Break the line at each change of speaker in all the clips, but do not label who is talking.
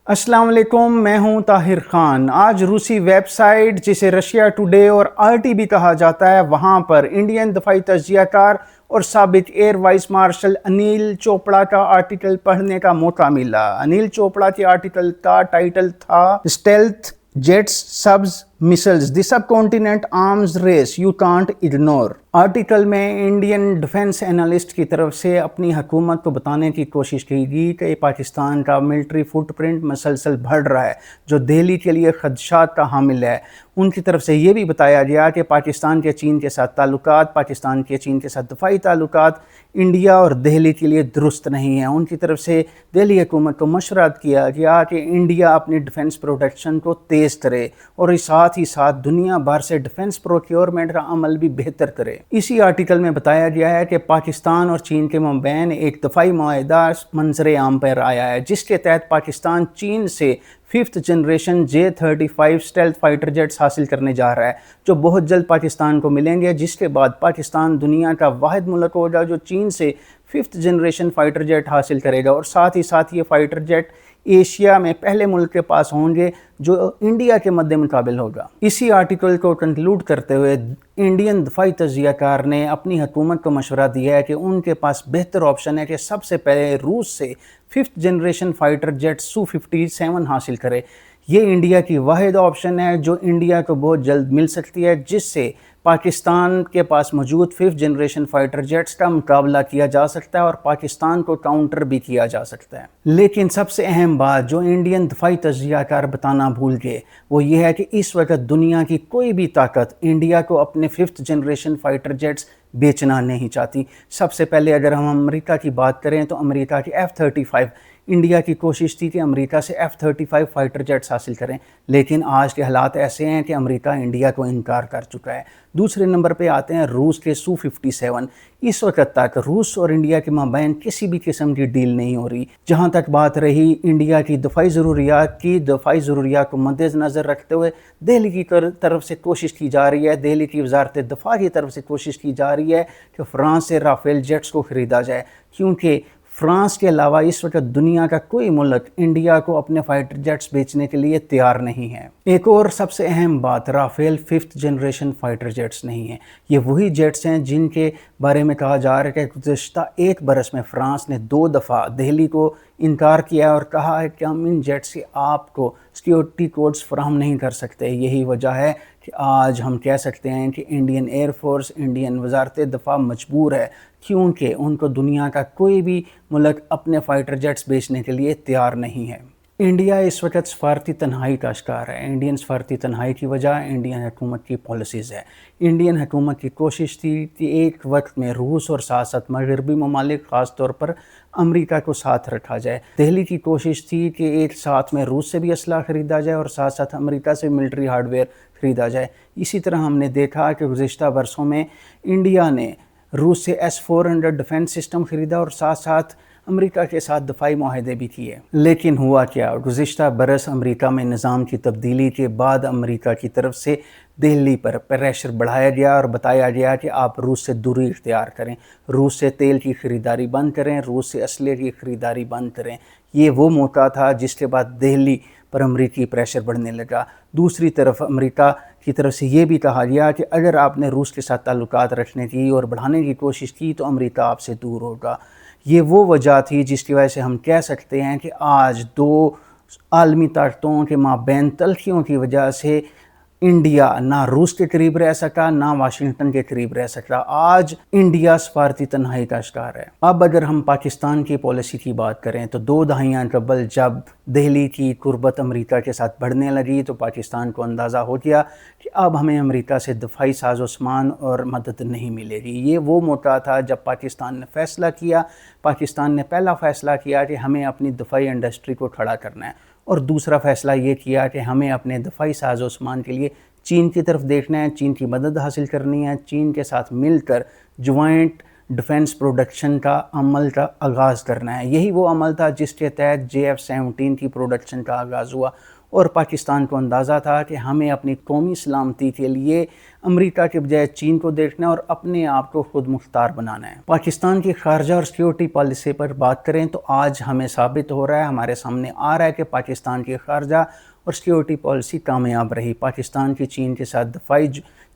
अस्सलाम वालेकुम, मैं हूं ताहिर खान। आज रूसी वेबसाइट जिसे रशिया टुडे और आरटी भी कहा जाता है, वहां पर इंडियन दफाई तज्जियाकार और साबिक air vice marshal Anil Chopra का आर्टिकल पढ़ने का मौका मिला। अनिल चोपड़ा के आर्टिकल का टाइटल था stealth jets subs missiles the subcontinent arms race you can't ignore. Article में इंडियन डिफेंस एनालिस्ट की तरफ से अपनी हुकूमत को बताने की कोशिश की गई कि पाकिस्तान का मिलिट्री फुटप्रिंट मसलसल बढ़ रहा है, जो दिल्ली के लिए खदशात का हामिल है। उनकी तरफ से ये भी बताया गया कि पाकिस्तान के चीन के साथ ताल्लुकात, पाकिस्तान के चीन के साथ दफाई ताल्लुकात इंडिया और दिल्ली के लिए दुरुस्त नहीं है। उनकी तरफ से दिल्ली हुकूमत को मशवरा किया गया कि इंडिया अपनी डिफेंस प्रोडक्शन को तेज़ करे और साथ ही साथ दुनिया भर से डिफेंस प्रोक्योरमेंट का अमल भी बेहतर करे। इसी आर्टिकल में बताया गया है कि पाकिस्तान और चीन के माबैन एक दफाई मुआहदा मंजर आम पर आया है, जिसके तहत पाकिस्तान चीन से 5th generation J-35 stealth fighter jets हासिल करने जा रहा है, जो बहुत जल्द पाकिस्तान को मिलेंगे, जिसके बाद पाकिस्तान दुनिया का वाहिद मुल्क होगा जो चीन से 5th जनरेशन फाइटर जेट हासिल करेगा। और साथ ही साथ ये फाइटर जेट एशिया में पहले मुल्क के पास होंगे जो इंडिया के मद्दे मुकाबिल होगा। इसी आर्टिकल को कंक्लूड करते हुए इंडियन दफाई तज्जियाकार ने अपनी हुकूमत को मशवरा दिया है कि उनके पास बेहतर ऑप्शन है कि सबसे पहले रूस से 5th generation fighter jet Su-57 हासिल करे। ये इंडिया की वाहिद ऑप्शन है जो इंडिया को बहुत जल्द मिल सकती है, जिससे पाकिस्तान के पास मौजूद 5th जनरेशन फाइटर जेट्स का मुकाबला किया जा सकता है और पाकिस्तान को काउंटर भी किया जा सकता है। लेकिन सबसे अहम बात जो इंडियन दफाई तज्जियाकार बताना भूल गए, वो ये है कि इस वक्त दुनिया की कोई भी ताकत इंडिया को अपने 5th जनरेशन फाइटर जेट्स बेचना नहीं चाहती। सबसे पहले अगर हम अमेरिका की बात करें तो अमेरिका की F-35, इंडिया की कोशिश थी कि अमेरिका से F-35 फाइटर जेट्स हासिल करें, लेकिन आज के हालात ऐसे हैं कि अमेरिका इंडिया को इनकार कर चुका है। दूसरे नंबर पे आते हैं रूस के Su-57। इस वक्त तक रूस और इंडिया के माबैन किसी भी किस्म की डील नहीं हो रही। जहाँ तक बात रही इंडिया की दफाई ज़रूरियात को मद्देनज़र रखते हुए दिल्ली की तरफ से कोशिश की जा रही है, दिल्ली की वजारत दफा की तरफ से कोशिश की जा रही है कि फ्रांस से राफेल जेट्स को ख़रीदा जाए, क्योंकि फ्रांस के अलावा इस वक्त दुनिया का कोई मुल्क इंडिया को अपने फाइटर जेट्स बेचने के लिए तैयार नहीं है। एक और सबसे अहम बात, Rafale 5th generation fighter jets नहीं है। ये वही जेट्स हैं जिनके बारे में कहा जा रहा है कि गुज़श्ता एक बरस में फ्रांस ने 2 दफ़ा दिल्ली को इनकार किया और कहा है कि हम इन जेट्स से आपको सिक्योरिटी कोड्स फराहम नहीं कर सकते। यही वजह है कि आज हम कह सकते हैं कि इंडियन एयरफोर्स, इंडियन वजारत दफ़ा मजबूर है, क्योंकि उनको दुनिया का कोई भी मुल्क अपने फाइटर जेट्स बेचने के लिए तैयार नहीं है। इंडिया इस वक्त सफारती तन्हाई का शिकार है। इंडियन सफारती तन्हाई की वजह इंडियन हुकूमत की पॉलिसीज़ है। इंडियन हुकूमत की कोशिश थी कि एक वक्त में रूस और साथ साथ मगरबी ममालिक ख़ास तौर पर अमेरिका को साथ रखा जाए। दिल्ली की कोशिश थी कि एक साथ में रूस से भी असला ख़रीदा जाए और साथ साथ अमेरिका से मिलिट्री हार्डवेयर ख़रीदा जाए। इसी तरह हमने देखा कि गुज़श्ता बरसों में इंडिया ने रूस से S-400 डिफेंस सिस्टम ख़रीदा और साथ साथ अमेरिका के साथ दफाई मुआहदे भी किए। लेकिन हुआ क्या, गुज़श्ता बरस अमेरिका में निज़ाम की तब्दीली के बाद अमेरिका की तरफ से दिल्ली पर प्रेशर बढ़ाया गया और बताया गया कि आप रूस से दूरी इख्तियार करें, रूस से तेल की ख़रीदारी बंद करें, रूस से असले की ख़रीदारी बंद करें। ये वो मौका था जिसके बाद दिल्ली पर अमरीकी प्रेशर बढ़ने लगा। दूसरी तरफ अमेरिका की तरफ से ये भी कहा गया कि अगर आपने रूस के साथ ताल्लुकात रखने की और बढ़ाने की कोशिश की तो अमेरिका आपसे दूर होगा। ये वो वजह थी जिसकी वजह से हम कह सकते हैं कि आज 2 आलमी ताकतों के माबैन तल्खियों की वजह से इंडिया ना रूस के करीब रह सका, ना वाशिंगटन के करीब रह सका। आज इंडिया सफारती तन्हाई का शिकार है। अब अगर हम पाकिस्तान की पॉलिसी की बात करें तो 2 दहाइयाँ कबल जब दिल्ली की कुर्बत अमेरिका के साथ बढ़ने लगी तो पाकिस्तान को अंदाज़ा हो गया कि अब हमें अमेरिका से दफाई साजो सामान और मदद नहीं मिलेगी। ये वो मौका था जब पाकिस्तान ने फ़ैसला किया, पाकिस्तान ने पहला फ़ैसला किया कि हमें अपनी दफाई इंडस्ट्री को खड़ा करना है, और दूसरा फ़ैसला ये किया कि हमें अपने दफाई साजो सामान के लिए चीन की तरफ देखना है, चीन की मदद हासिल करनी है, चीन के साथ मिलकर ज्वाइंट डिफेंस प्रोडक्शन का अमल का आगाज़ करना है। यही वो अमल था जिसके तहत JF-17 की प्रोडक्शन का आगाज़ हुआ और पाकिस्तान को अंदाज़ा था कि हमें अपनी कौमी सलामती के लिए अमेरिका के बजाय चीन को देखना और अपने आप को खुद मुख्तार बनाना है। पाकिस्तान की खारजा और सिक्योरिटी पॉलिसी पर बात करें तो आज हमें साबित हो रहा है, हमारे सामने आ रहा है कि पाकिस्तान की खारजा और सिक्योरिटी पॉलिसी कामयाब रही। पाकिस्तान की चीन के साथ दफाई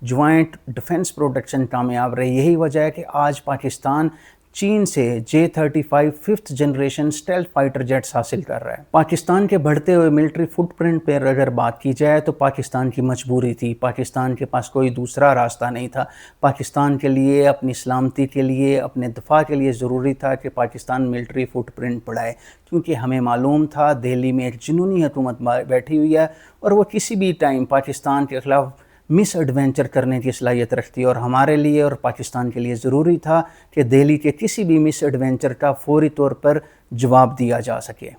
ज्वाइंट डिफेंस प्रोडक्शन कामयाब रही। यही वजह है कि आज पाकिस्तान चीन से J-35 5th generation stealth fighter jets हासिल कर रहा है। पाकिस्तान के बढ़ते हुए मिलिट्री फुटप्रिंट पर अगर बात की जाए तो पाकिस्तान की मजबूरी थी, पाकिस्तान के पास कोई दूसरा रास्ता नहीं था। पाकिस्तान के लिए अपनी सलामती के लिए, अपने दफा के लिए ज़रूरी था कि पाकिस्तान मिलिट्री फुटप्रिंट बढ़ाए, क्योंकि हमें मालूम था दिल्ली में एक जुनूनी हुकूमत बैठी हुई है और वो किसी भी टाइम पाकिस्तान के ख़िलाफ़ मिस एडवेंचर करने की सलाहियत रखती है। और हमारे लिए और पाकिस्तान के लिए ज़रूरी था कि दिल्ली के किसी भी मिस एडवेंचर का फौरी तौर पर जवाब दिया जा सके।